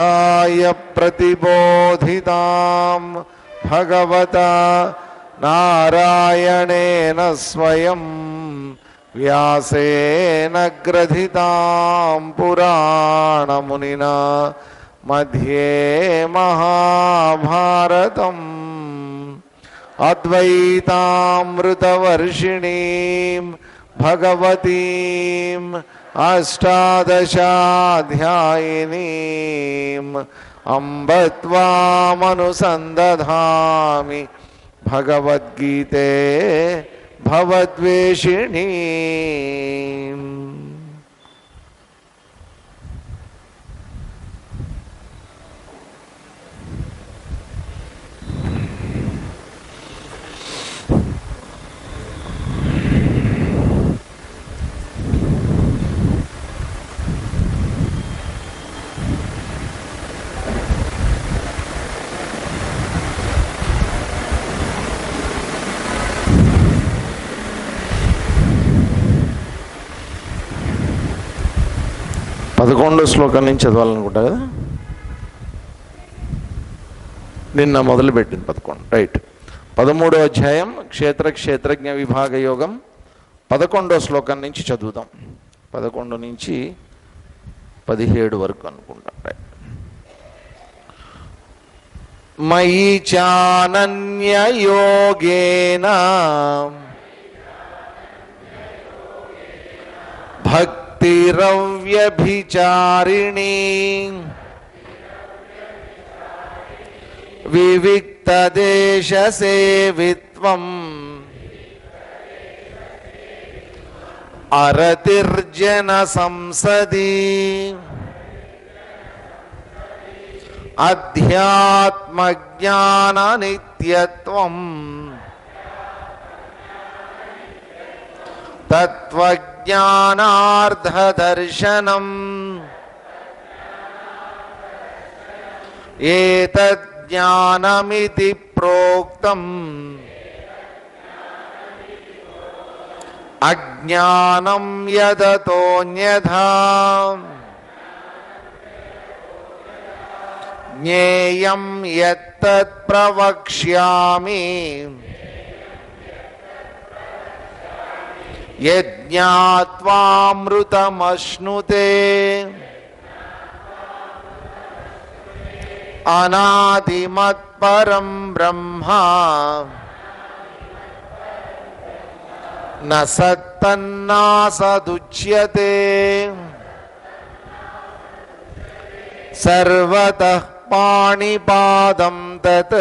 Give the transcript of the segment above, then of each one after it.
आय प्रतिबोधितां भगवता नारायणेन स्वयं व्यासेन ग्रथितां पुराणमुनिना मध्ये महाभारतम् अद्वैतामृतवर्षिणीं भगवतीम् अष्टादशाध्यायिनीम् अम्ब त्वामनुसन्दधामि भगवद्गीते भवद्वेषिणीम्। పదకొండో శ్లోకం నుంచి చదవాలనుకుంటా కదా, నిన్న మొదలుపెట్టింది 11 రైట్. 13వ అధ్యాయం క్షేత్రజ్ఞ విభాగ యోగం 11వ శ్లోకం నుంచి చదువుదాం. 11 నుంచి 17 వరకు అనుకుంటా రైట్. మయి చానన్య యోగేన భక్తిరవ్యభిచారిణీ వివిక్తదేశసేవిత్వం అరతిర్జన సంసది అధ్యాత్మజ్ఞాన నిత్యత్వం తత్వజ్ఞానార్థదర్శనం ఏతజ్ఞానమితి ప్రోక్తం అజ్ఞానం యదతోన్యథా జ్ఞేయం యత్తత్ ప్రవక్ష్యామి యజ్ఞాత్వామృతమశ్నుతే అనాదిమత్పరం బ్రహ్మ న సత్తన్నాసదుచ్యతే సర్వతః పాణిపాదం తత్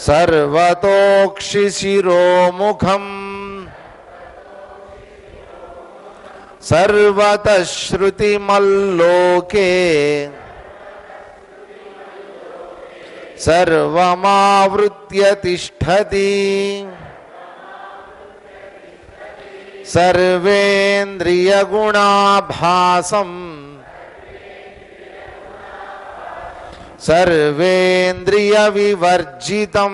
సర్వతోక్షిశిరోముఖం సర్వతః శృతిమల్లోకే సర్వమావృత్య తిష్ఠతి సర్వేంద్రియగుణాభాసం సర్వేంద్రియ వివర్జితం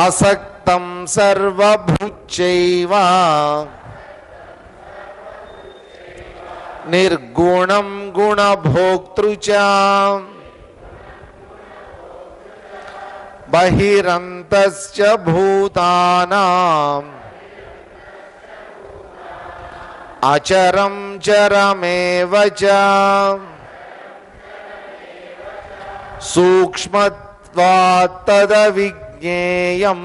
అసక్తం సర్వభూచైవ నిర్గుణం గుణభోక్తృ చ బహిరంతశ్చ భూతానాం అచరం చరమేవ చ సూక్ష్మత్వాత్ తదవిజ్ఞేయం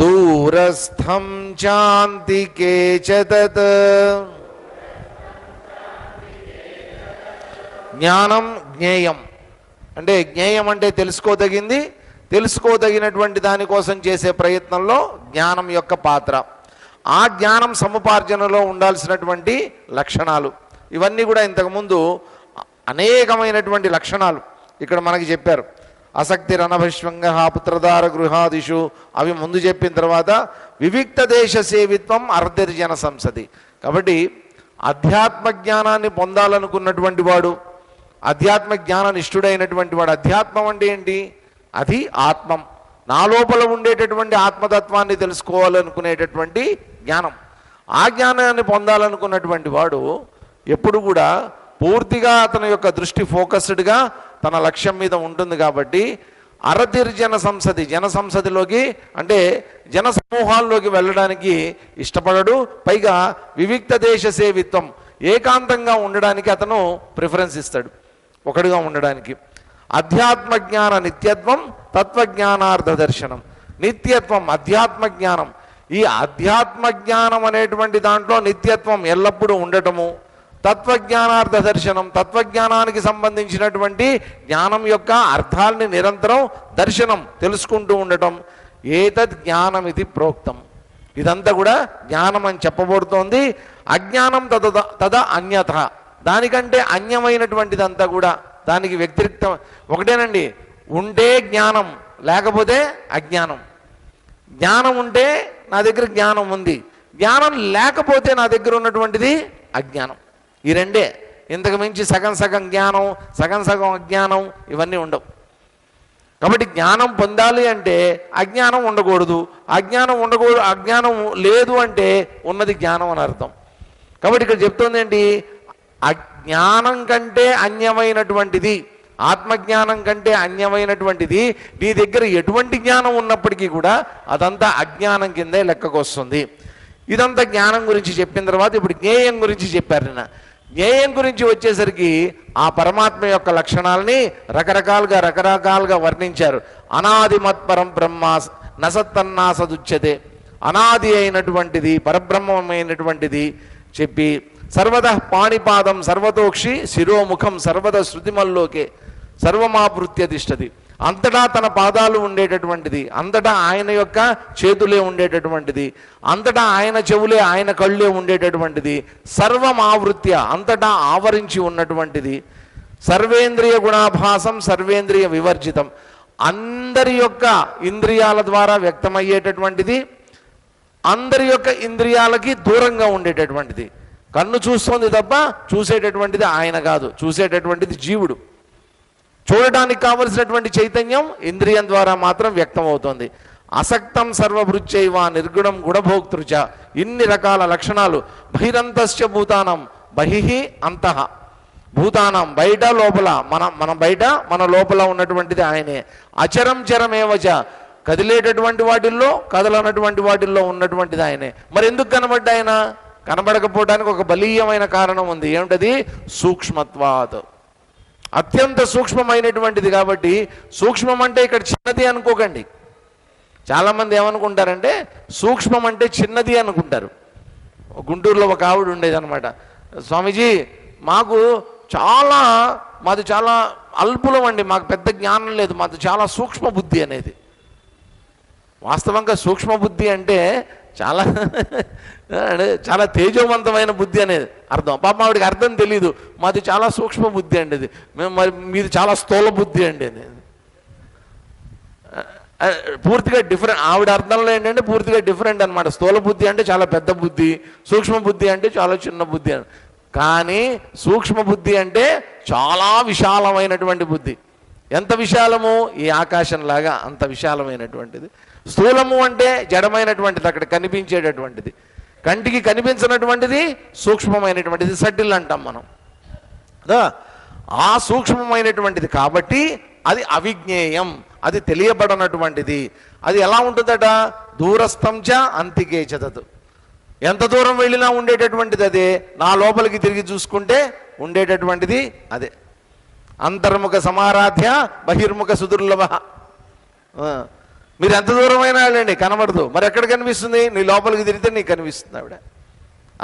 దూరస్థం చాంతికే చ తత్. జ్ఞానం జ్ఞేయం అంటే, జ్ఞేయం అంటే తెలుసుకోదగింది, తెలుసుకోదగినటువంటి దానికోసం చేసే ప్రయత్నంలో జ్ఞానం యొక్క పాత్ర, ఆ జ్ఞానం సముపార్జనలో ఉండాల్సినటువంటి లక్షణాలు, ఇవన్నీ కూడా ఇంతకుముందు అనేకమైనటువంటి లక్షణాలు ఇక్కడ మనకి చెప్పారు. అసక్తిరనభశ్వంగ పుత్రధార గృహాదిషు అవి ముందు చెప్పిన తర్వాత వివిక్త దేశ సేవిత్వం అర్ధర్జన సంసది. కాబట్టి అధ్యాత్మ జ్ఞానాన్ని పొందాలనుకున్నటువంటి వాడు, అధ్యాత్మ జ్ఞాన నిష్ఠుడైనటువంటి వాడు, అధ్యాత్మం అంటే ఏంటి? అది ఆత్మం. నా లోపల ఉండేటటువంటి ఆత్మతత్వాన్ని తెలుసుకోవాలనుకునేటటువంటి జ్ఞానం. ఆ జ్ఞానాన్ని పొందాలనుకున్నటువంటి వాడు ఎప్పుడు కూడా పూర్తిగా అతని యొక్క దృష్టి ఫోకస్డ్గా తన లక్ష్యం మీద ఉంటుంది. కాబట్టి అరతిర్జన సంసది, జన సంసదిలోకి అంటే జన సమూహాల్లోకి వెళ్ళడానికి ఇష్టపడడు. పైగా వివిక్త దేశ సేవిత్వం, ఏకాంతంగా ఉండడానికి అతను ప్రిఫరెన్స్ ఇస్తాడు, ఒకడుగా ఉండడానికి. అధ్యాత్మ జ్ఞాన నిత్యత్వం, తత్వజ్ఞానార్థ దర్శనం. నిత్యత్వం అధ్యాత్మ జ్ఞానం, ఈ అధ్యాత్మ జ్ఞానం అనేటువంటి దాంట్లో నిత్యత్వం ఎల్లప్పుడూ ఉండటము, తత్వజ్ఞానార్థ దర్శనం తత్వజ్ఞానానికి సంబంధించినటువంటి జ్ఞానం యొక్క అర్థాలని నిరంతరం దర్శనం తెలుసుకుంటూ ఉండటం. ఏతద్ జ్ఞానం ఇది ప్రోక్తం, ఇదంతా కూడా జ్ఞానం అని చెప్పబడుతోంది. అజ్ఞానం తద అన్యథ, దానికంటే అన్యమైనటువంటిదంతా కూడా దానికి వ్యతిరిక్తం ఒకటేనండి. ఉంటే జ్ఞానం, లేకపోతే అజ్ఞానం. జ్ఞానం ఉంటే నా దగ్గర జ్ఞానం ఉంది, జ్ఞానం లేకపోతే నా దగ్గర ఉన్నటువంటిది అజ్ఞానం. ఈ రెండే, ఇంతకు మించి సగం సగం జ్ఞానం సగం సగం అజ్ఞానం ఇవన్నీ ఉండవు. కాబట్టి జ్ఞానం పొందాలి అంటే అజ్ఞానం ఉండకూడదు, అజ్ఞానం లేదు అంటే ఉన్నది జ్ఞానం అని అర్థం. కాబట్టి ఇక్కడ చెప్తుంది ఏంటి, అజ్ఞానం కంటే అన్యమైనటువంటిది, ఆత్మజ్ఞానం కంటే అన్యమైనటువంటిది నీ దగ్గర ఎటువంటి జ్ఞానం ఉన్నప్పటికీ కూడా అదంతా అజ్ఞానం కిందే లెక్కకు వస్తుంది. ఇదంతా జ్ఞానం గురించి చెప్పిన తర్వాత ఇప్పుడు జ్ఞేయం గురించి చెప్పారు. నిన్న జ్ఞేయం గురించి వచ్చేసరికి ఆ పరమాత్మ యొక్క లక్షణాలని రకరకాలుగా వర్ణించారు. అనాది మత్పరం బ్రహ్మ నసత్తన్నాసదుచ్యతే, అనాది అయినటువంటిది పరబ్రహ్మమైనటువంటిది చెప్పి, సర్వద పాణిపాదం సర్వతోక్షి శిరోముఖం సర్వద శృతిమల్లోకే సర్వమాపృత్య తిష్టది, అంతటా తన పాదాలు ఉండేటటువంటిది, అంతటా ఆయన యొక్క చేతులే ఉండేటటువంటిది, అంతటా ఆయన చెవులే ఆయన కళ్ళే ఉండేటటువంటిది, సర్వమావృత్య అంతటా ఆవరించి ఉన్నటువంటిది, సర్వేంద్రియ గుణాభాసం సర్వేంద్రియ వివర్జితం, అందరి యొక్క ఇంద్రియాల ద్వారా వ్యక్తమయ్యేటటువంటిది, అందరి యొక్క ఇంద్రియాలకి దూరంగా ఉండేటటువంటిది. కన్ను చూస్తోంది తప్ప చూసేటటువంటిది ఆయన కాదు, చూసేటటువంటిది జీవుడు. చూడటానికి కావలసినటువంటి చైతన్యం ఇంద్రియం ద్వారా మాత్రం వ్యక్తం అవుతుంది. అసక్తం సర్వభృత్యైవ నిర్గుణం గుణభోక్తృచ, ఇన్ని రకాల లక్షణాలు. బహిరంతశ్చ భూతానం బహిహి అంతః, భూతానం బయట లోపల, మన బయట మన లోపల ఉన్నటువంటిది ఆయనే. అచరం చరమేవచ, కదిలేటటువంటి వాటిల్లో కదలనటువంటి వాటిల్లో ఉన్నటువంటిది ఆయనే. మరి ఎందుకు కనబడ్డా ఆయన? కనబడకపోవడానికి ఒక బలీయమైన కారణం ఉంది. ఏమిటది? సూక్ష్మత్వాత్, అత్యంత సూక్ష్మమైనటువంటిది. కాబట్టి సూక్ష్మం అంటే ఇక్కడ చిన్నది అనుకోకండి. చాలామంది ఏమనుకుంటారంటే సూక్ష్మం అంటే చిన్నది అనుకుంటారు. గుంటూరులో ఒక ఆవిడ ఉండేదన్నమాట, స్వామీజీ మాది చాలా అల్పులం అండి, మాకు పెద్ద జ్ఞానం లేదు, మాది చాలా సూక్ష్మ బుద్ధి అనేది. వాస్తవంగా సూక్ష్మ బుద్ధి అంటే చాలా చాలా తేజోవంతమైన బుద్ధి అనేది అర్థం. పాపం ఆవిడికి అర్థం తెలీదు, మాది చాలా సూక్ష్మ బుద్ధి అండి అది, మీది చాలా స్థూల బుద్ధి అండి అనేది. పూర్తిగా డిఫరెంట్, ఆవిడ అర్థంలో ఏంటంటే పూర్తిగా డిఫరెంట్ అనమాట. స్థూల బుద్ధి అంటే చాలా పెద్ద బుద్ధి, సూక్ష్మ బుద్ధి అంటే చాలా చిన్న బుద్ధి అని. కానీ సూక్ష్మ బుద్ధి అంటే చాలా విశాలమైనటువంటి బుద్ధి. ఎంత విశాలము? ఈ ఆకాశంలాగా అంత విశాలమైనటువంటిది. స్థూలము అంటే జడమైనటువంటిది, అక్కడ కనిపించేటటువంటిది. కంటికి కనిపించినటువంటిది సూక్ష్మమైనటువంటిది, సటిల్ అంటాం మనం కదా. ఆ సూక్ష్మమైనటువంటిది కాబట్టి అది అవిజ్ఞేయం, అది తెలియబడనటువంటిది. అది ఎలా ఉంటుందట? దూరస్థంచ అంతికే చదదు, ఎంత దూరం వెళ్ళినా ఉండేటటువంటిది అదే. నా లోపలికి తిరిగి చూసుకుంటే ఉండేటటువంటిది అదే. అంతర్ముఖ సమారాధ్య బహిర్ముఖ సుదుర్లభ. మీరు ఎంత దూరమైనా వెళ్ళండి కనబడదు, మరి ఎక్కడ కనిపిస్తుంది? నీ లోపలికి తిరిగితే నీకు కనిపిస్తుంది ఆవిడ.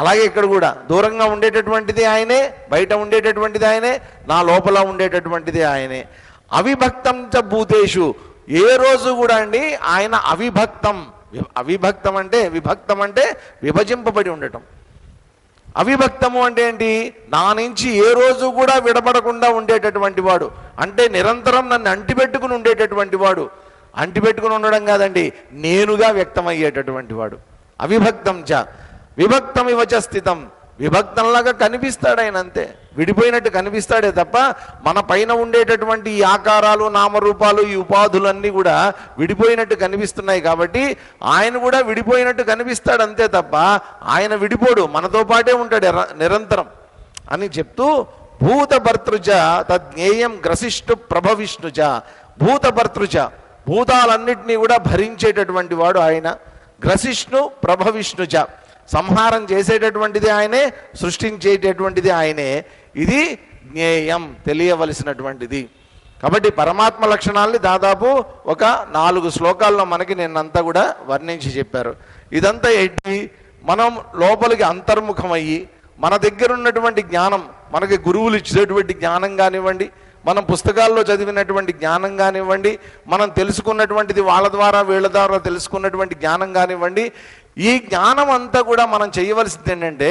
అలాగే ఇక్కడ కూడా దూరంగా ఉండేటటువంటిది ఆయనే, బయట ఉండేటటువంటిది ఆయనే, నా లోపల ఉండేటటువంటిది ఆయనే. అవిభక్తం చ భూతేషు, ఏ రోజు కూడా అండి ఆయన అవిభక్తం. అవిభక్తం అంటే విభక్తం అంటే విభజింపబడి ఉండటం. అవిభక్తము అంటే ఏంటి? నా నుంచి ఏ రోజు కూడా విడబడకుండా ఉండేటటువంటి వాడు, అంటే నిరంతరం నన్ను అంటిపెట్టుకుని ఉండేటటువంటి వాడు. అంటిపెట్టుకుని ఉండడం కాదండి, నేనుగా వ్యక్తమయ్యేటటువంటి వాడు. అవిభక్తం చ విభక్తం ఇవచ స్థితం, విభక్తంలాగా కనిపిస్తాడు ఆయన, అంతే. విడిపోయినట్టు కనిపిస్తాడే తప్ప మన పైన ఉండేటటువంటి ఈ ఆకారాలు నామరూపాలు ఈ ఉపాధులన్నీ కూడా విడిపోయినట్టు కనిపిస్తున్నాయి కాబట్టి ఆయన కూడా విడిపోయినట్టు కనిపిస్తాడు అంతే తప్ప ఆయన విడిపోడు, మనతో పాటే ఉంటాడు నిరంతరం అని చెప్తూ భూతభర్తృజ తజ్ఞేయం గ్రసిష్ఠు ప్రభవిష్ణుజ. భూతభర్తృజ భూతాలన్నింటినీ కూడా భరించేటటువంటి వాడు ఆయన. గ్రసిష్ణు ప్రభవిష్ణుజ సంహారం చేసేటటువంటిది ఆయనే, సృష్టించేటటువంటిది ఆయనే. ఇది జ్ఞేయం తెలియవలసినటువంటిది. కాబట్టి పరమాత్మ లక్షణాలని దాదాపు ఒక 4 శ్లోకాల్లో మనకి నిన్నంతా కూడా వర్ణించి చెప్పారు. ఇదంతా ఏంటి, మనం లోపలికి అంతర్ముఖమయ్యి మన దగ్గర ఉన్నటువంటి జ్ఞానం, మనకి గురువులు ఇచ్చేటువంటి జ్ఞానం కానివ్వండి, మనం పుస్తకాల్లో చదివినటువంటి జ్ఞానం కానివ్వండి, మనం తెలుసుకున్నటువంటిది వాళ్ళ ద్వారా వీళ్ళ ద్వారా తెలుసుకున్నటువంటి జ్ఞానం కానివ్వండి, ఈ జ్ఞానం అంతా కూడా మనం చేయవలసింది ఏంటంటే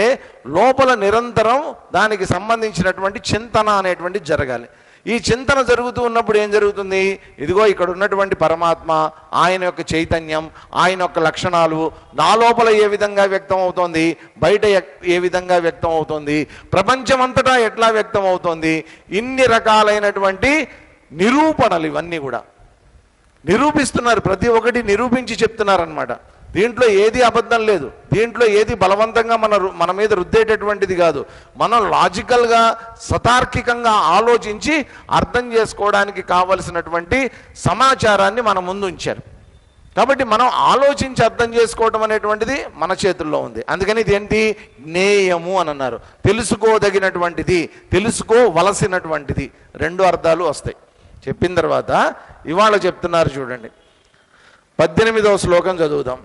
లోపల నిరంతరం దానికి సంబంధించినటువంటి చింతన అనేటువంటి జరగాలి. ఈ చింతన జరుగుతూ ఉన్నప్పుడు ఏం జరుగుతుంది, ఇదిగో ఇక్కడ ఉన్నటువంటి పరమాత్మ, ఆయన యొక్క చైతన్యం, ఆయన యొక్క లక్షణాలు నా లోపల ఏ విధంగా వ్యక్తం అవుతోంది, బయట ఏ విధంగా వ్యక్తం అవుతోంది, ప్రపంచమంతటా ఎట్లా వ్యక్తం అవుతోంది, ఇన్ని రకాలైనటువంటి నిరూపణలు ఇవన్నీ కూడా నిరూపిస్తున్నారు. ప్రతి ఒక్కటి నిరూపించి చెప్తున్నారనమాట. దీంట్లో ఏది అబద్ధం లేదు, దీంట్లో ఏది బలవంతంగా మన మీద రుద్దేటటువంటిది కాదు. మనం లాజికల్గా సతార్కికంగా ఆలోచించి అర్థం చేసుకోవడానికి కావలసినటువంటి సమాచారాన్ని మన ముందు ఉంచారు. కాబట్టి మనం ఆలోచించి అర్థం చేసుకోవడం అనేటువంటిది మన చేతుల్లో ఉంది. అందుకని ఇది ఏంటి, జ్ఞేయము అని అన్నారు. తెలుసుకోదగినటువంటిది, తెలుసుకోవలసినటువంటిది, 2 అర్థాలు వస్తాయి. చెప్పిన తర్వాత ఇవాళ చెప్తున్నారు చూడండి, 18వ శ్లోకం చదువుదాం.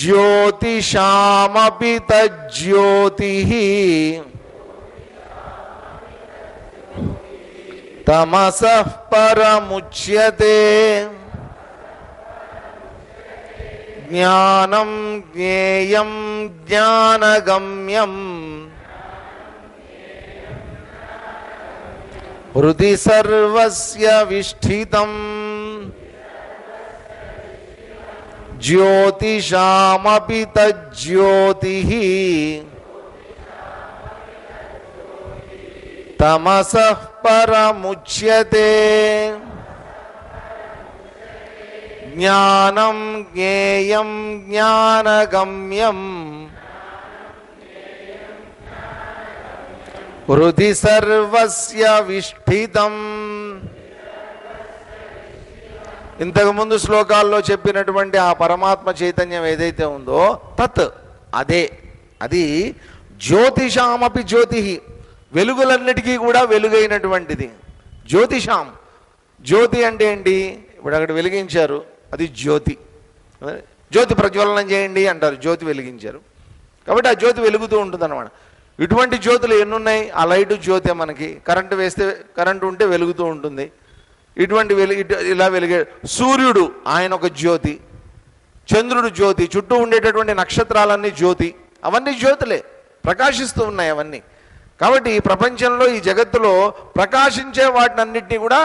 జ్యోతిషామపి తజ్జ్యోతిః తమసః పరముచ్యతే జ్ఞానం జ్ఞేయం జ్ఞానగమ్యం హృది సర్వస్య విష్ఠితం జ్యోతిషామపి తజ్జ్యోతిః తమసః పరముచ్యతే జ్ఞానం జ్ఞేయం జ్ఞానగమ్యం హృది సర్వస్య విష్ఠితం. ఇంతకుముందు శ్లోకాల్లో చెప్పినటువంటి ఆ పరమాత్మ చైతన్యం ఏదైతే ఉందో తత్ అదే, అది జ్యోతిషామపి జ్యోతి, వెలుగులన్నిటికీ కూడా వెలుగైనటువంటిది. జ్యోతిషాం, జ్యోతి అంటే ఏంటి, ఇప్పుడు అక్కడ వెలిగించారు అది జ్యోతి, జ్యోతి ప్రజ్వలనం చేయండి అంటారు, జ్యోతి వెలిగించారు కాబట్టి ఆ జ్యోతి వెలుగుతూ ఉంటుంది అన్నమాట. ఇటువంటి జ్యోతులు ఎన్నున్నాయి, ఆ లైటు జ్యోతి, మనకి కరెంటు వేస్తే కరెంటు ఉంటే వెలుగుతూ ఉంటుంది. ఇటువంటి ఇలా వెలిగే సూర్యుడు ఆయన ఒక జ్యోతి, చంద్రుడు జ్యోతి, చుట్టూ ఉండేటటువంటి నక్షత్రాలన్నీ జ్యోతి, అవన్నీ జ్యోతులే, ప్రకాశిస్తూ ఉన్నాయి అవన్నీ. కాబట్టి ఈ ప్రపంచంలో ఈ జగత్తులో ప్రకాశించే వాటినన్నింటినీ కూడా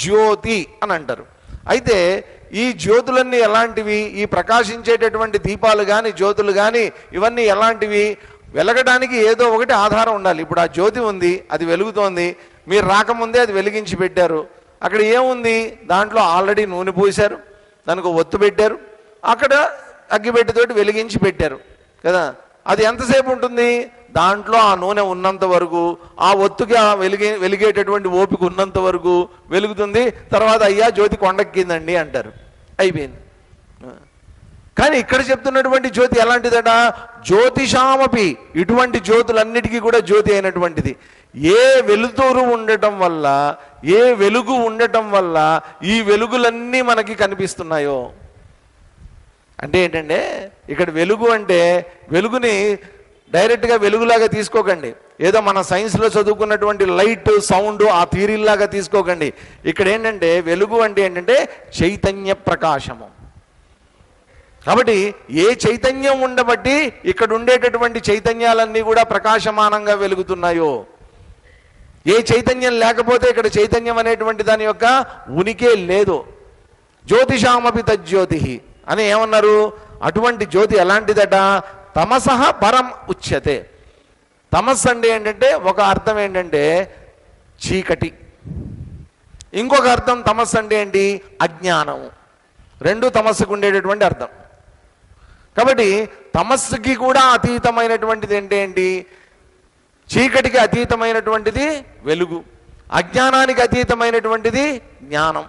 జ్యోతి అని అంటారు. అయితే ఈ జ్యోతులన్నీ ఎలాంటివి, ఈ ప్రకాశించేటటువంటి దీపాలు కానీ జ్యోతులు కానీ ఇవన్నీ ఎలాంటివి, వెలగడానికి ఏదో ఒకటి ఆధారం ఉండాలి. ఇప్పుడు ఆ జ్యోతి ఉంది, అది వెలుగుతోంది, మీరు రాకముందే అది వెలిగించి పెట్టారు. అక్కడ ఏముంది, దాంట్లో ఆల్రెడీ నూనె పూశారు, దానికి ఒత్తు పెట్టారు, అక్కడ అగ్గిపెట్టెతోటి వెలిగించి పెట్టారు కదా. అది ఎంతసేపు ఉంటుంది, దాంట్లో ఆ నూనె ఉన్నంత వరకు, ఆ ఒత్తుకి ఆ వెలిగేటటువంటి ఓపిక ఉన్నంత వరకు వెలుగుతుంది. తర్వాత అయ్యా జ్యోతి కొండెక్కిందండి అంటారు, అయిపోయింది. కానీ ఇక్కడ చెప్తున్నటువంటి జ్యోతి ఎలాంటిదట, జ్యోతిషామపి, ఇటువంటి జ్యోతులన్నిటికీ కూడా జ్యోతి అయినటువంటిది. ఏ వెలుతురు ఉండటం వల్ల, ఏ వెలుగు ఉండటం వల్ల ఈ వెలుగులన్నీ మనకి కనిపిస్తున్నాయో, అంటే ఏంటంటే ఇక్కడ వెలుగు అంటే వెలుగుని డైరెక్ట్గా వెలుగులాగా తీసుకోకండి, ఏదో మన సైన్స్లో చదువుకున్నటువంటి లైట్ సౌండ్ ఆ థియరీలాగా తీసుకోకండి. ఇక్కడ ఏంటంటే వెలుగు అంటే ఏంటంటే చైతన్య ప్రకాశము. కాబట్టి ఏ చైతన్యం ఉండబట్టి ఇక్కడ ఉండేటటువంటి చైతన్యాలన్నీ కూడా ప్రకాశమానంగా వెలుగుతున్నాయో, ఏ చైతన్యం లేకపోతే ఇక్కడ చైతన్యం అనేటువంటి దాని యొక్క ఉనికే లేదు. జ్యోతిషామపి తజ్జ్యోతి అని ఏమన్నారు, అటువంటి జ్యోతి ఎలాంటిదట, తమసః పరం ఉచ్యతే. తమస్సు అంటే ఏంటంటే ఒక అర్థం ఏంటంటే చీకటి, ఇంకొక అర్థం తమస్సు అంటే ఏంటి, అజ్ఞానము. రెండు తమస్సుకు ఉండేటటువంటి అర్థం. కాబట్టి తమస్సుకి కూడా అతీతమైనటువంటిది ఏంటి, చీకటికి అతీతమైనటువంటిది వెలుగు, అజ్ఞానానికి అతీతమైనటువంటిది జ్ఞానం.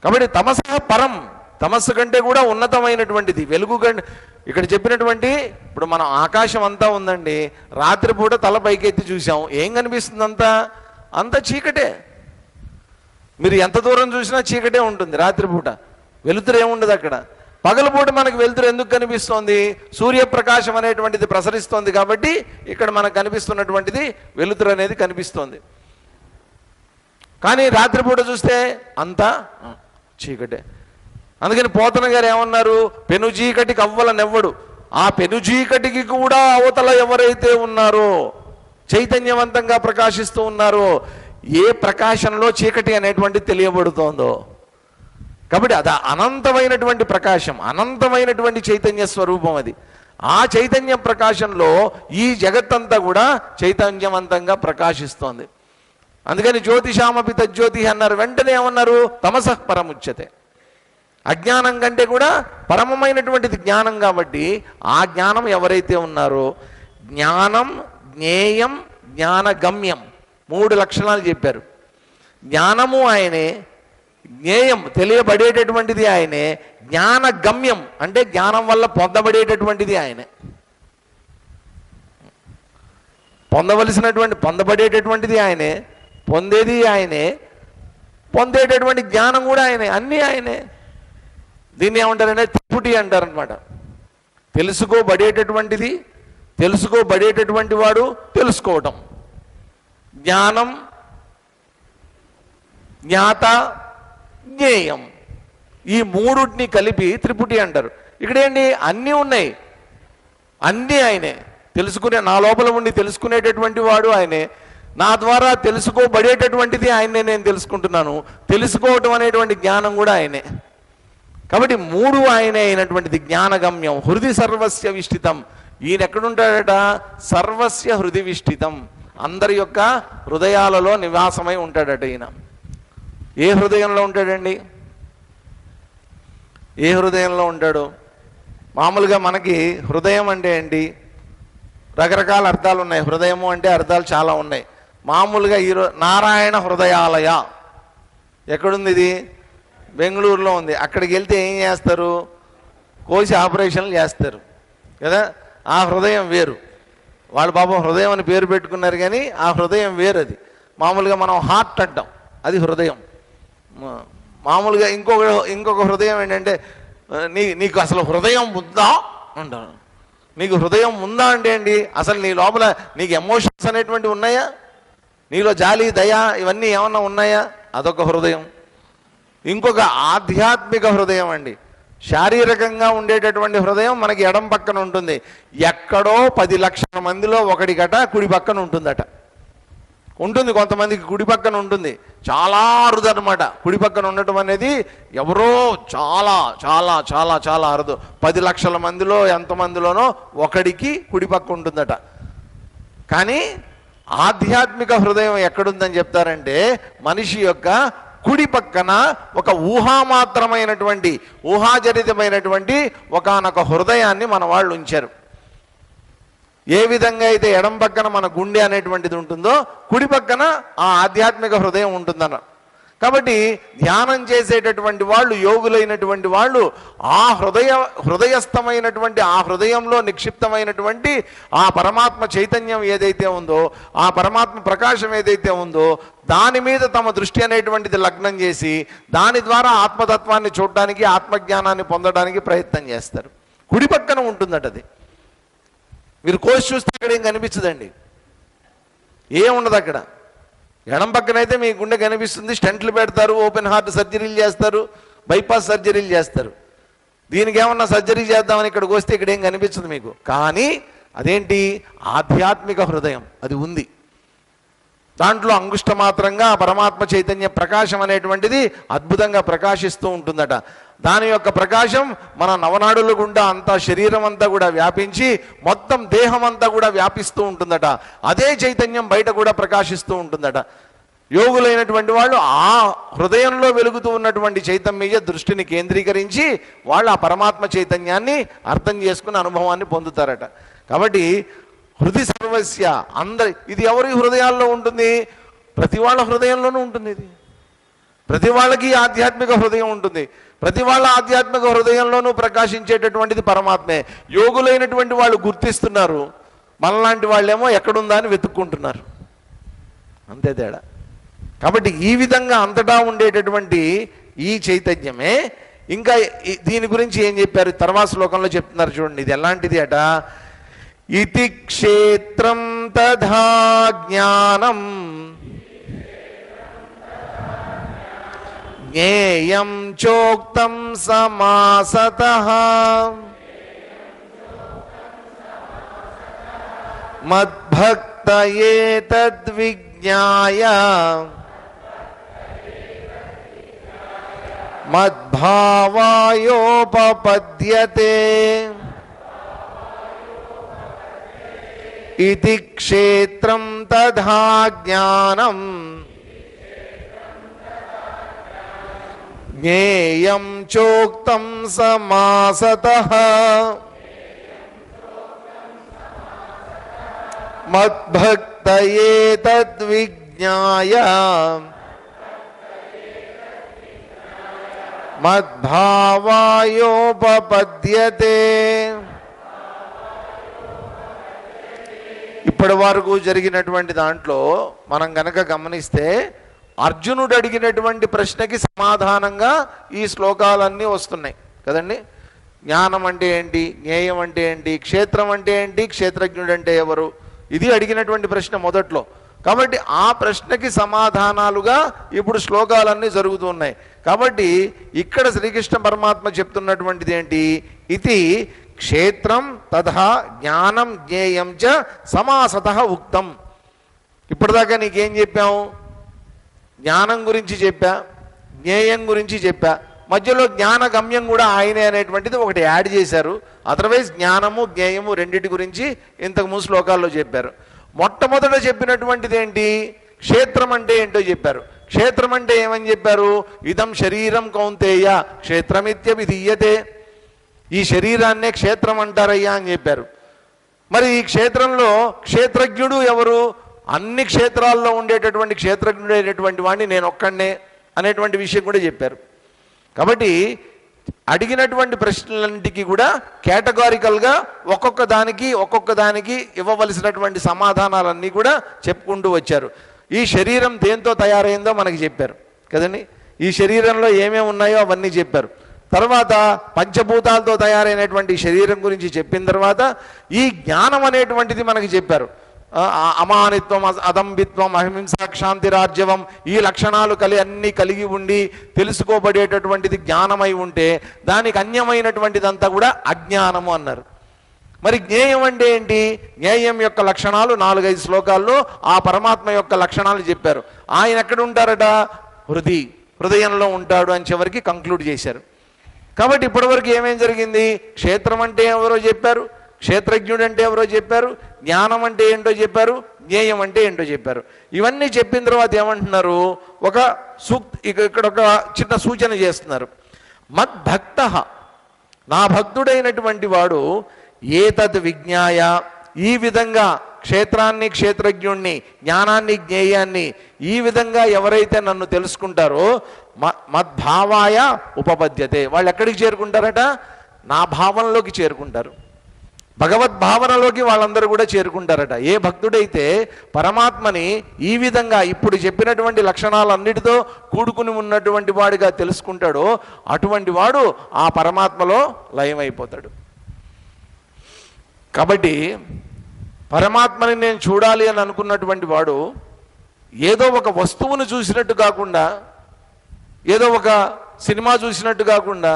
కాబట్టి తమస పరం, తమస్సు కంటే కూడా ఉన్నతమైనటువంటిది వెలుగు కంటే. ఇక్కడ చెప్పినటువంటి ఇప్పుడు మనం ఆకాశం అంతా ఉందండి, రాత్రిపూట తల పైకెత్తి చూసాం, ఏం కనిపిస్తుంది? అంత చీకటే. మీరు ఎంత దూరం చూసినా చీకటే ఉంటుంది రాత్రిపూట, వెలుతురు ఏముండదు అక్కడ. పగలపూట మనకు వెలుతురు ఎందుకు కనిపిస్తోంది? సూర్యప్రకాశం అనేటువంటిది ప్రసరిస్తోంది కాబట్టి ఇక్కడ మనకు కనిపిస్తున్నటువంటిది వెలుతురు అనేది కనిపిస్తోంది. కానీ రాత్రిపూట చూస్తే అంతా చీకటే. అందుకని పోతన గారు ఏమన్నారు, పెను చీకటికి అవ్వల నెవ్వడు, ఆ పెను చీకటికి కూడా అవతల ఎవరైతే ఉన్నారో, చైతన్యవంతంగా ప్రకాశిస్తూ ఉన్నారో, ఏ ప్రకాశంలో చీకటి అనేటువంటి తెలియబడుతోందో. కాబట్టి అది అనంతమైనటువంటి ప్రకాశం, అనంతమైనటువంటి చైతన్య స్వరూపం అది. ఆ చైతన్య ప్రకాశంలో ఈ జగత్తంతా కూడా చైతన్యవంతంగా ప్రకాశిస్తోంది. అందుకని జ్యోతిషామపి తజ్జ్యోతి అన్నారు. వెంటనే ఏమన్నారు, తమసః పరముచ్యతే. అజ్ఞానం కంటే కూడా పరమమైనటువంటిది జ్ఞానం. కాబట్టి ఆ జ్ఞానం ఎవరైతే ఉన్నారో, జ్ఞానం, జ్ఞేయం, జ్ఞానగమ్యం, మూడు లక్షణాలు చెప్పారు. జ్ఞానము ఆయనే, జ్ఞేయం తెలియబడేటటువంటిది ఆయనే, జ్ఞానగమ్యం అంటే జ్ఞానం వల్ల పొందబడేటటువంటిది ఆయనే. పొందబడేటటువంటిది ఆయనే, పొందేది ఆయనే, పొందేటటువంటి జ్ఞానం కూడా ఆయనే, అన్నీ ఆయనే. దీన్ని ఏమంటారంటే త్రిపుటి అంటారనమాట. తెలుసుకోబడేటటువంటిది, తెలుసుకోబడేటటువంటి వాడు, తెలుసుకోవటం, జ్ఞానం, జ్ఞాత, జ్ఞేయం, ఈ మూడుని కలిపి త్రిపుటి అంటారు. ఇక్కడేంటి, అన్నీ ఉన్నాయి, అన్నీ ఆయనే. తెలుసుకునే, నా లోపల ఉండి తెలుసుకునేటటువంటి వాడు ఆయనే, నా ద్వారా తెలుసుకోబడేటటువంటిది ఆయనే, నేను తెలుసుకుంటున్నాను, తెలుసుకోవటం అనేటువంటి జ్ఞానం కూడా ఆయనే. కాబట్టి మూడు ఆయనే అయినటువంటిది జ్ఞానగమ్యం. హృది సర్వస్య విష్ఠితం, ఈయన ఎక్కడుంటాడట, సర్వస్య హృది విష్ఠితం, అందరి యొక్క హృదయాలలో నివాసమై ఉంటాడట ఈయన. ఏ హృదయంలో ఉంటాడండి? ఏ హృదయంలో ఉంటాడు? మామూలుగా మనకి హృదయం అంటే ఏంటి, రకరకాల అర్థాలు ఉన్నాయి. హృదయము అంటే అర్థాలు చాలా ఉన్నాయి. మామూలుగా నారాయణ హృదయాలయ ఎక్కడుంది? ఇది బెంగళూరులో ఉంది. అక్కడికి వెళ్తే ఏం చేస్తారు, కోసి ఆపరేషన్లు చేస్తారు కదా. ఆ హృదయం వేరు, వాళ్ళు పాపం హృదయం అని పేరు పెట్టుకున్నారు, కానీ ఆ హృదయం వేరు. అది మామూలుగా మనం హార్ట్ అంటాం, అది హృదయం. మామూలుగా ఇంకొక హృదయం ఏంటంటే, నీకు అసలు హృదయం ఉందా అంటారు. నీకు హృదయం ఉందా అంటే ఏంటి, అసలు నీ లోపల నీకు ఎమోషన్స్ అనేటువంటివి ఉన్నాయా, నీలో జాలి, దయ ఇవన్నీ ఏమన్నా ఉన్నాయా, అదొక హృదయం. ఇంకొక ఆధ్యాత్మిక హృదయం అండి. శారీరకంగా ఉండేటటువంటి హృదయం మనకి ఎడం పక్కన ఉంటుంది. ఎక్కడో 10 లక్షల మందిలో ఒకడికట కుడి పక్కన ఉంటుందట. ఉంటుంది, కొంతమందికి కుడి పక్కన ఉంటుంది, చాలా అరుదు అనమాట. కుడి పక్కన ఉండటం అనేది ఎవరో చాలా చాలా చాలా చాలా అరుదు. 10 లక్షల మందిలో ఎంతమందిలోనో ఒకడికి కుడి పక్క ఉంటుందట. కానీ ఆధ్యాత్మిక హృదయం ఎక్కడుందని చెప్తారంటే, మనిషి యొక్క కుడి పక్కన ఒక ఊహామాత్రమైనటువంటి, ఊహాజనితమైనటువంటి ఒకానొక హృదయాన్ని మన వాళ్ళు ఉంచారు. ఏ విధంగా అయితే ఎడం పక్కన మన గుండె అనేటువంటిది ఉంటుందో, కుడి పక్కన ఆ ఆధ్యాత్మిక హృదయం ఉంటుందన్న. కాబట్టి ధ్యానం చేసేటటువంటి వాళ్ళు, యోగులైనటువంటి వాళ్ళు, ఆ హృదయస్థమైనటువంటి, ఆ హృదయంలో నిక్షిప్తమైనటువంటి ఆ పరమాత్మ చైతన్యం ఏదైతే ఉందో, ఆ పరమాత్మ ప్రకాశం ఏదైతే ఉందో, దాని మీద తమ దృష్టి అనేటువంటిది లగ్నం చేసి, దాని ద్వారా ఆత్మతత్వాన్ని చూడడానికి, ఆత్మజ్ఞానాన్ని పొందడానికి ప్రయత్నం చేస్తారు. కుడి పక్కన ఉంటుందట అది. మీరు కోసి చూస్తే అక్కడ ఏం కనిపించదండి, ఏముండదు అక్కడ. ఎడం పక్కనైతే మీ గుండె కనిపిస్తుంది, స్టెంట్లు పెడతారు, ఓపెన్ హార్ట్ సర్జరీలు చేస్తారు, బైపాస్ సర్జరీలు చేస్తారు. దీనికి ఏమన్నా సర్జరీ చేద్దామని ఇక్కడికి వస్తే ఇక్కడ ఏం కనిపించదు మీకు. కానీ అదేంటి, ఆధ్యాత్మిక హృదయం అది ఉంది. దాంట్లో అంగుష్ట మాత్రంగా పరమాత్మ చైతన్య ప్రకాశం అనేటువంటిది అద్భుతంగా ప్రకాశిస్తూ ఉంటుందట. దాని యొక్క ప్రకాశం మన నవనాడుల గుండా అంతా శరీరం అంతా కూడా వ్యాపించి మొత్తం దేహం అంతా కూడా వ్యాపిస్తూ ఉంటుందట. అదే చైతన్యం బయట కూడా ప్రకాశిస్తూ ఉంటుందట. యోగులైనటువంటి వాళ్ళు ఆ హృదయంలో వెలుగుతూ ఉన్నటువంటి చైతన్యం మీద దృష్టిని కేంద్రీకరించి వాళ్ళు ఆ పరమాత్మ చైతన్యాన్ని అర్థం చేసుకుని అనుభవాన్ని పొందుతారట. కాబట్టి హృది సర్వస్య అందరి, ఇది ఎవరి హృదయాల్లో ఉంటుంది? ప్రతి వాళ్ళ హృదయంలోనూ ఉంటుంది. ఇది ప్రతి వాళ్ళకి ఆధ్యాత్మిక హృదయం ఉంటుంది. ప్రతి వాళ్ళ ఆధ్యాత్మిక హృదయంలోనూ ప్రకాశించేటటువంటిది పరమాత్మే. యోగులైనటువంటి వాళ్ళు గుర్తిస్తున్నారు, మనలాంటి వాళ్ళేమో ఎక్కడుందా అని వెతుక్కుంటున్నారు, అంతే తేడా. కాబట్టి ఈ విధంగా అంతటా ఉండేటటువంటి ఈ చైతన్యమే. ఇంకా దీని గురించి ఏం చెప్పారు తర్వాత శ్లోకంలో చెప్తున్నారు చూడండి. ఇది ఎలాంటిది అట? ఇతి క్షేత్రం తథా జ్ఞానం జ్ఞేయం చోక్తం సమాసతః మద్భక్తయే తద్విజ్ఞాయ మద్భావాయోపపద్యతే ఇతి క్షేత్రం తథా జ్ఞానం జ్ఞేయం చోక్తం సమాసతః మద్భక్తయే తద్విజ్ఞాయ మద్భావాయోపపద్యతే. ఇప్పటి వరకు జరిగినటువంటి దాంట్లో మనం గనక గమనిస్తే అర్జునుడు అడిగినటువంటి ప్రశ్నకి సమాధానంగా ఈ శ్లోకాలన్నీ వస్తున్నాయి కదండి. జ్ఞానం అంటే ఏంటి, జ్ఞేయం అంటే ఏంటి, క్షేత్రం అంటే ఏంటి, క్షేత్రజ్ఞుడు అంటే ఎవరు, ఇది అడిగినటువంటి ప్రశ్న మొదట్లో. కాబట్టి ఆ ప్రశ్నకి సమాధానాలుగా ఇప్పుడు శ్లోకాలన్నీ జరుగుతున్నాయి. కాబట్టి ఇక్కడ శ్రీకృష్ణ పరమాత్మ చెప్తున్నటువంటిది ఏంటి? ఇది క్షేత్రం తథా జ్ఞానం జ్ఞేయం చ సమాసతః ఉక్తం. ఇప్పటిదాకా నీకేం చెప్పాము? జ్ఞానం గురించి చెప్పా, జ్ఞేయం గురించి చెప్పా, మధ్యలో జ్ఞాన గమ్యం కూడా ఆయనే అనేటువంటిది ఒకటి యాడ్ చేశారు. అదర్వైజ్ జ్ఞానము జ్ఞేయము రెండింటి గురించి ఇంతకు ముందు శ్లోకాల్లో చెప్పారు. మొట్టమొదట చెప్పినటువంటిది ఏంటి? క్షేత్రం అంటే ఏంటో చెప్పారు. క్షేత్రం అంటే ఏమని చెప్పారు? ఇదం శరీరం కౌంతేయ క్షేత్రమిత్యభిధీయతే. ఈ శరీరాన్నే క్షేత్రం అంటారయ్యా అని చెప్పారు. మరి ఈ క్షేత్రంలో క్షేత్రజ్ఞుడు ఎవరు? అన్ని క్షేత్రాల్లో ఉండేటటువంటి క్షేత్రజ్ఞుడైనటువంటి వాడిని నేను ఒక్కడే అనేటువంటి విషయం కూడా చెప్పారు. కాబట్టి అడిగినటువంటి ప్రశ్నలన్నిటికీ కూడా కేటగారికల్గా ఒక్కొక్క దానికి ఇవ్వవలసినటువంటి సమాధానాలన్నీ కూడా చెప్పుకుంటూ వచ్చారు. ఈ శరీరం దేంతో తయారైందో మనకి చెప్పారు కదండి. ఈ శరీరంలో ఏమేమి ఉన్నాయో అవన్నీ చెప్పారు. తర్వాత పంచభూతాలతో తయారైనటువంటి శరీరం గురించి చెప్పిన తర్వాత ఈ జ్ఞానం అనేటువంటిది మనకి చెప్పారు. అమానిత్వం, అదంబిత్వం, అహింస, క్షాంతి, రాజ్యవం, ఈ లక్షణాలు అన్నీ కలిగి ఉండి తెలుసుకోబడేటటువంటిది జ్ఞానమై ఉంటే దానికి అన్యమైనటువంటిదంతా కూడా అజ్ఞానము అన్నారు. మరి జ్ఞేయం అంటే ఏంటి? జ్ఞేయం యొక్క లక్షణాలు 4-5 శ్లోకాల్లో ఆ పరమాత్మ యొక్క లక్షణాలు చెప్పారు. ఆయన ఎక్కడ ఉంటారట? హృదయంలో ఉంటాడు అని చివరికి కంక్లూడ్ చేశారు. కాబట్టి ఇప్పటివరకు ఏమేం జరిగింది? క్షేత్రం అంటే ఎవరో చెప్పారు, క్షేత్రజ్ఞుడు అంటే ఎవరో చెప్పారు, జ్ఞానం అంటే ఏంటో చెప్పారు, జ్ఞేయం అంటే ఏంటో చెప్పారు. ఇవన్నీ చెప్పిన తర్వాత ఏమంటున్నారు? ఒక ఇక్కడ ఒక చిన్న సూచన చేస్తున్నారు. మద్భక్తః, నా భక్తుడైనటువంటి వాడు ఏతద్ విజ్ఞాయ, ఈ విధంగా క్షేత్రాన్ని క్షేత్రజ్ఞుణ్ణి జ్ఞానాన్ని జ్ఞేయాన్ని ఈ విధంగా ఎవరైతే నన్ను తెలుసుకుంటారో మద్భావాయ ఉపపద్యతే, వాళ్ళు ఎక్కడికి చేరుకుంటారట? నా భావనలోకి చేరుకుంటారు, భగవద్భావనలోకి వాళ్ళందరూ కూడా చేరుకుంటారట. ఏ భక్తుడైతే పరమాత్మని ఈ విధంగా ఇప్పుడు చెప్పినటువంటి లక్షణాలన్నిటితో కూడుకుని ఉన్నటువంటి వాడిగా తెలుసుకుంటాడో అటువంటి వాడు ఆ పరమాత్మలో లయమైపోతాడు. కాబట్టి పరమాత్మని నేను చూడాలి అని అనుకున్నటువంటి వాడు ఏదో ఒక వస్తువును చూసినట్టు కాకుండా, ఏదో ఒక సినిమా చూసినట్టు కాకుండా,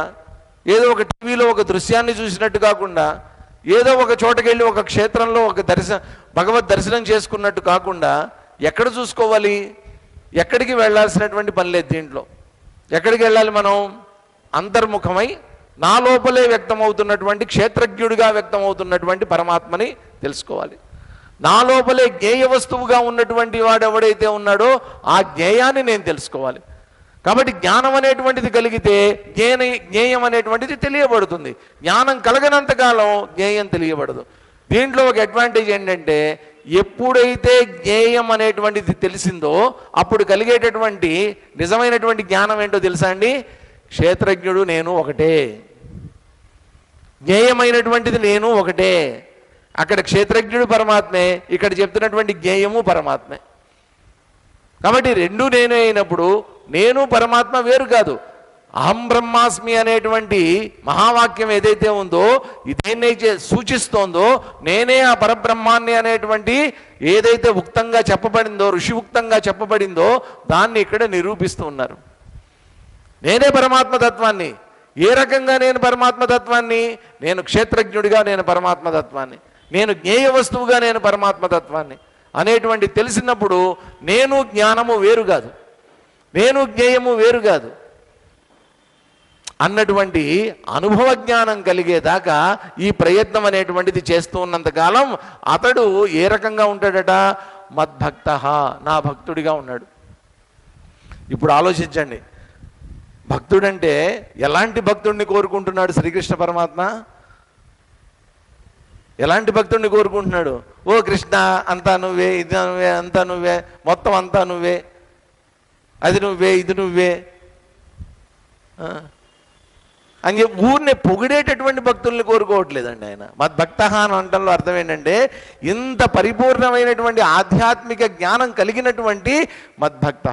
ఏదో ఒక టీవీలో ఒక దృశ్యాన్ని చూసినట్టు కాకుండా, ఏదో ఒక చోటకెళ్ళి ఒక క్షేత్రంలో ఒక భగవద్ దర్శనం చేసుకున్నట్టు కాకుండా ఎక్కడ చూసుకోవాలి? ఎక్కడికి వెళ్ళాల్సినటువంటి పని లేదు దీంట్లో. ఎక్కడికి వెళ్ళాలి మనం? అంతర్ముఖమై నా లోపలే వ్యక్తమవుతున్నటువంటి, క్షేత్రజ్ఞుడిగా వ్యక్తమవుతున్నటువంటి పరమాత్మని తెలుసుకోవాలి. నా లోపలే జ్ఞేయ వస్తువుగా ఉన్నటువంటి వాడు ఎవడైతే ఉన్నాడో ఆ జ్ఞేయాన్ని నేను తెలుసుకోవాలి. కాబట్టి జ్ఞానం అనేటువంటిది కలిగితే జ్ఞేయం అనేటువంటిది తెలియబడుతుంది. జ్ఞానం కలగనంతకాలం జ్ఞేయం తెలియబడదు. దీంట్లో ఒక అడ్వాంటేజ్ ఏంటంటే, ఎప్పుడైతే జ్ఞేయం అనేటువంటిది తెలిసిందో అప్పుడు కలిగేటటువంటి నిజమైనటువంటి జ్ఞానం ఏంటో తెలుసా అండి? క్షేత్రజ్ఞుడు నేను ఒకటే, జ్ఞేయమైనటువంటిది నేను ఒకటే. అక్కడ క్షేత్రజ్ఞుడు పరమాత్మే, ఇక్కడ చెప్తున్నటువంటి జ్ఞేయము పరమాత్మే. కాబట్టి రెండు నేనే అయినప్పుడు నేను పరమాత్మ వేరు కాదు. అహం బ్రహ్మాస్మి అనేటువంటి మహావాక్యం ఏదైతే ఉందో, ఇదేనైతే సూచిస్తోందో, నేనే ఆ పరబ్రహ్మాన్ని అనేటువంటి ఏదైతే ఉక్తంగా చెప్పబడిందో, ఋషివుక్తంగా చెప్పబడిందో, దాన్ని ఇక్కడ నిరూపిస్తూ ఉన్నారు. నేనే పరమాత్మతత్వాన్ని. ఏ రకంగా నేను పరమాత్మతత్వాన్ని? నేను క్షేత్రజ్ఞుడిగా నేను పరమాత్మతత్వాన్ని, నేను జ్ఞేయ వస్తువుగా నేను పరమాత్మతత్వాన్ని అనేటువంటి తెలిసినప్పుడు నేను జ్ఞానము వేరు కాదు, నేను జ్ఞేయము వేరు కాదు అన్నటువంటి అనుభవ జ్ఞానం కలిగేదాకా ఈ ప్రయత్నం అనేటువంటిది చేస్తూ ఉన్నంతకాలం అతడు ఏ రకంగా ఉంటాడట? మద్భక్త, నా భక్తుడిగా ఉన్నాడు. ఇప్పుడు ఆలోచించండి, భక్తుడంటే ఎలాంటి భక్తుడిని కోరుకుంటున్నాడు శ్రీకృష్ణ పరమాత్మ? ఎలాంటి భక్తుడిని కోరుకుంటున్నాడు? ఓ కృష్ణ, అంతా నువ్వే, ఇది నువ్వే, అంతా నువ్వే, మొత్తం అంతా నువ్వే, అది నువ్వే, ఇది నువ్వే అని చెప్పి ఊరిని పొగిడేటటువంటి భక్తుల్ని కోరుకోవట్లేదండి ఆయన. మద్భక్త అని అంటంలో అర్థం ఏంటంటే, ఇంత పరిపూర్ణమైనటువంటి ఆధ్యాత్మిక జ్ఞానం కలిగినటువంటి మద్భక్త.